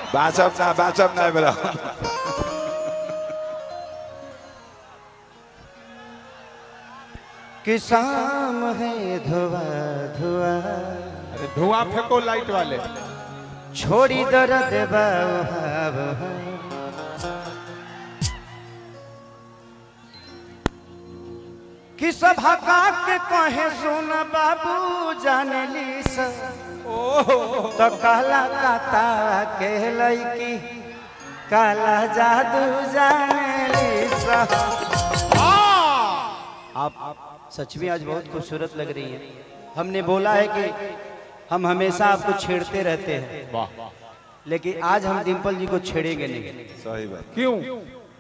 बाचब ना बेरा कि शाम है धुआं धुआं। अरे धुआं फेंको लाइट वाले। छोड़ी दर्द बाब कि सभा के कहे सुन बाबू जान ली तो काला काता के लईकी काला जादू जाने ली। आप सच में आज बहुत खूबसूरत लग रही हैं। हमने बोला है कि हम हमेशा आपको छेड़ते रहते हैं, लेकिन आज हम डिम्पल जी को छेड़ेंगे नहीं। सही बात। क्यों?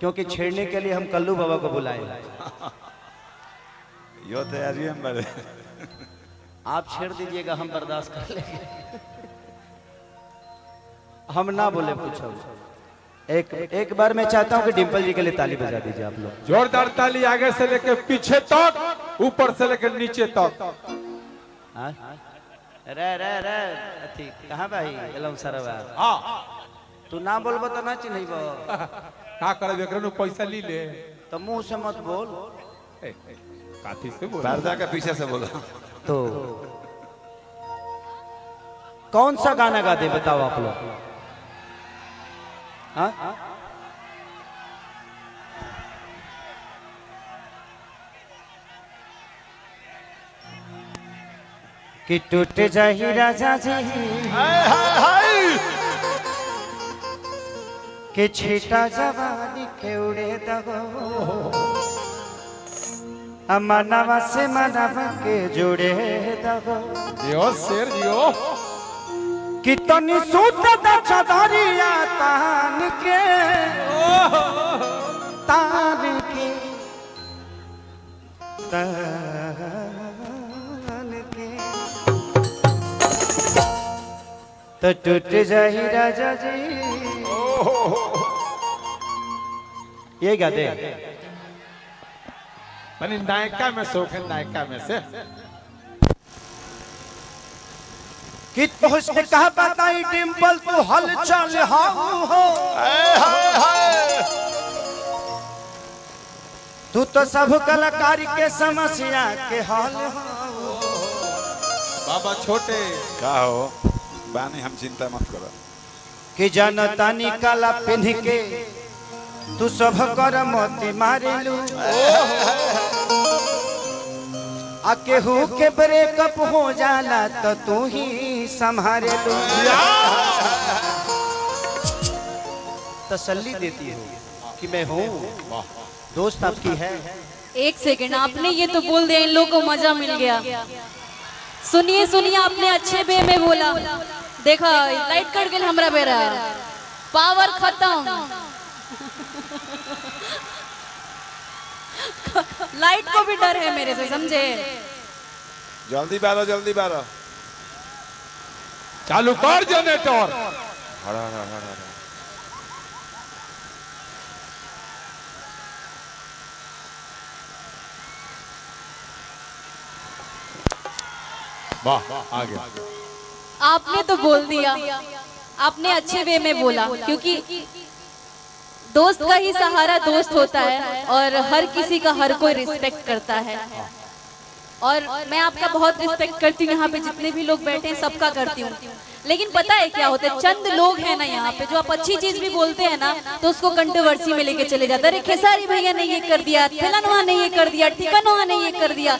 क्योंकि छेड़ने के लिए हम कल्लू बाबा को बुलाए। यो तैयारी हम बड़े। आप छेड़ दीजिएगा, हम बर्दाश्त कर लेंगे। हम ना बोले पूछो। एक बार मैं चाहता हूं कि डिम्पल जी के लिए ताली बजा दीजिए आप लोग। जोरदार ताली, आगे से लेकर पीछे तक, ऊपर से लेकर नीचे तक। रे कहाँ भाई एलम सरवा? हाँ तू ना बोलबो तो ना चिन्हबो। का करब एकरा नु पैसा ली ले तो मुंह से मत बोल। काठी से बोल। पर्दा के पीछे से बोलो। तो कौन सा गाना गा दे बताओ आप लोग। हाँ कि टूट जाही राजा जी कि छीटा जवानी के उड़े दगो मनवा से मनवा के जुड़े दगो। जियो शेर जियो। कितनी सूत चदरिया तान के तो टूट जाही राजा जी। ये गा दे। मानी नायका में शौक है, नायका में से। कि तुझसे कहा बताई डिम्पल तू हलचल हो। तू तो सब कलाकारी के समस्या के हल हो। बाबा छोटे का हो बानी, हम चिंता मत करो। कि जनता निकाला पिन्ह के तू सब कर मोती मारेलू। आ केहू के ब्रेकअप हो जाला तो तू ही संभाले लू। तसल्ली देती हो कि मैं हूँ, दोस्त आपकी है। एक सेकंड, आपने ये तो बोल दिया इन लोगों को मजा मिल गया। सुनिए सुनिए, आपने अच्छे वे में बोला। देखा लाइट कट गई हमरा बेरा, पावर खत्म। लाइट को भी डर है मेरे से, समझे? जल्दी बारो जल्दी बारो। चालू कर जनरेटर। वाह आगे। आपने तो बोल दिया, आपने अच्छे वे में बोला, क्योंकि दोस्त का ही सहारा दोस्त होता है और हर किसी का हर कोई रिस्पेक्ट करता है। और मैं आपका बहुत रिस्पेक्ट करती हूँ, यहाँ पे जितने भी लोग बैठे हैं सबका करती हूँ। लेकिन पता है क्या होता है, चंद लोग हैं ना यहाँ पे जो आप अच्छी चीज भी बोलते हैं ना तो उसको कंट्रोवर्सी में लेके चले जाते हैं। अरे खेसारी भैया ने ये कर दिया, फलाना ने ये कर दिया, ठिकाना ने ये कर दिया,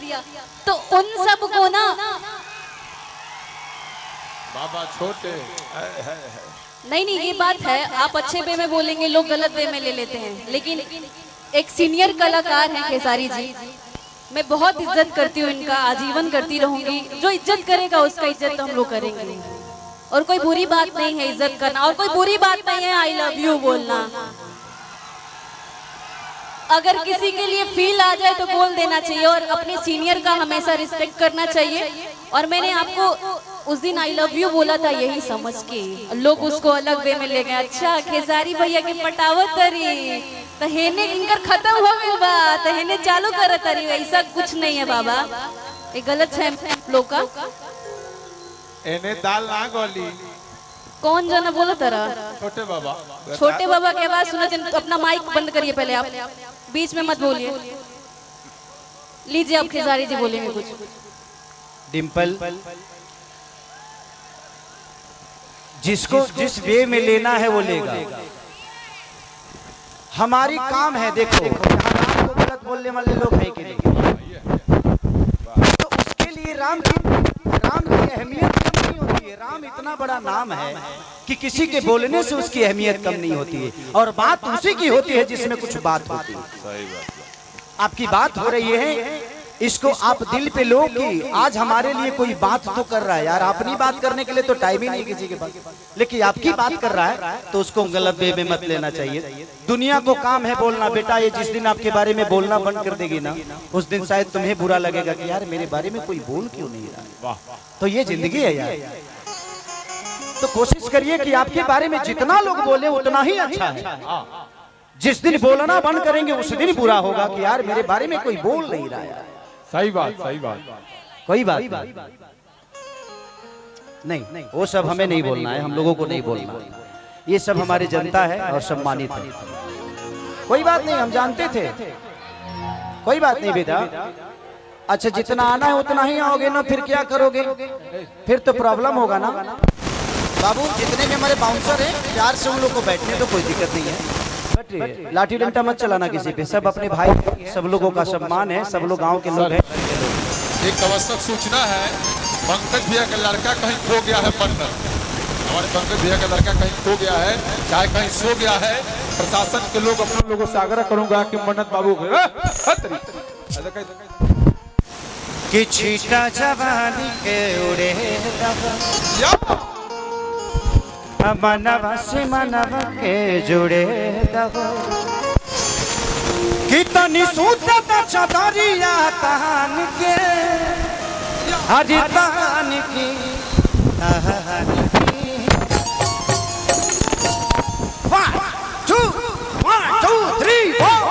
तो उन सब को ना बाबा छोटे। नहीं ये बात है, आप अच्छे वे में बोलेंगे लोग गलत वे में ले लेते हैं। लेकिन एक सीनियर कलाकार हैं खेसारी जी, मैं बहुत इज्जत करती हूँ इनका, आजीवन करती रहूंगी। जो इज्जत करेगा उसका इज्जत हम लोग करेंगे। और कोई बुरी बात नहीं है इज्जत करना, और कोई बुरी बात नहीं है आई लव यू बोलना। अगर किसी के लिए फील आ जाए तो बोल देना चाहिए, और अपने सीनियर का हमेशा रिस्पेक्ट करना चाहिए। और मैंने आपको उस दिन आई लव यू बोला था यही समझ के, लोग उसको अलग वे में ले गए। अच्छा खेसारी भैया के पटावत तरी तो हेने इनकर खत्म हो गई बा, तो हेने चालू करत तरी। ऐसा कुछ नहीं है बाबा, ये गलत है लोग का। एने दाल ना गोली कौन जना बोला तारा? छोटे बाबा। छोटे बाबा की आवाज सुना तो अपना माइक बंद करिए पहले, आप बीच में मत बोलिए। लीजिए आप खेसारी जी बोलेंगे कुछ। डिम्पल, जिसको जिस वे में लेना है वो लेगा। हमारी काम है, देखो यहाँ राम को गलत बोलने वाले लोग हैं कि नहीं, तो उसके लिए राम की अहमियत कम नहीं होती है। राम इतना बड़ा नाम है कि किसी के बोलने से उसकी अहमियत कम नहीं होती है, और बात उसी की होती है जिसमें कुछ बात होती है। सही बात। आपकी बात हो रही है, इसको आप दिल पे लो कि आज हमारे लिए कोई बात तो कर रहा है। यार अपनी बात करने के लिए तो टाइम ही नहीं किसी के पास, लेकिन आपकी बात कर रहा है तो उसको गलत वे में मत लेना चाहिए। दुनिया को काम है बोलना, बेटा ये जिस दिन आपके बारे में बोलना बंद कर देगी ना, उस दिन शायद तुम्हें बुरा लगेगा कि यार मेरे बारे में कोई बोल क्यों नहीं रहा है। तो ये जिंदगी है यार। तो कोशिश करिए कि आपके बारे में जितना लोग बोले उतना ही अच्छा है। जिस दिन बोलना बंद करेंगे उस दिन बुरा होगा कि यार मेरे बारे में कोई बोल नहीं रहा है। सही बात, सही बात। कोई बात नहीं, वो सब हमें नहीं बोलना है, हम लोगों को नहीं बोलना है। ये सब हमारी जनता है और सम्मानित है। कोई बात नहीं, हम जानते थे। कोई बात नहीं बेटा। अच्छा जितना आना है उतना ही आओगे ना, फिर क्या करोगे? फिर तो प्रॉब्लम होगा ना। बाबू जितने भी हमारे बाउंसर हैं प्यार से उन लोग को बैठने तो कोई दिक्कत नहीं है। लाठी डंडा मत चलाना किसी पे, सब अपने भाई, सब लोगों का सम्मान है, सब लोग गांव के लोग हैं। एक आवश्यक सूचना है, पंकज भैया का लड़का कहीं खो गया है। मन्नत, हमारे पंकज भैया का लड़का कहीं खो गया है, चाहे कहीं सो गया है। प्रशासन के लोग अपने लोगों से आग्रह करूंगा कि मन्नत बाबू कि छीटा जवानी के उड़े मनवा से मनवा के जुड़े कितनी सूतत चदरिया तान के हरि तान की One, two, three, four.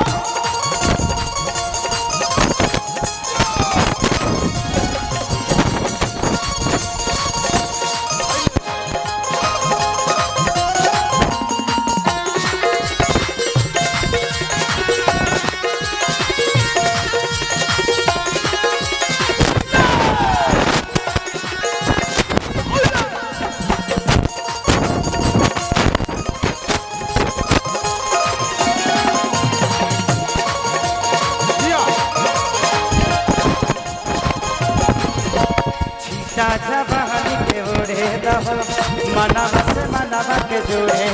जवानी के उड़े दहो मनवा से मनवा के जुड़े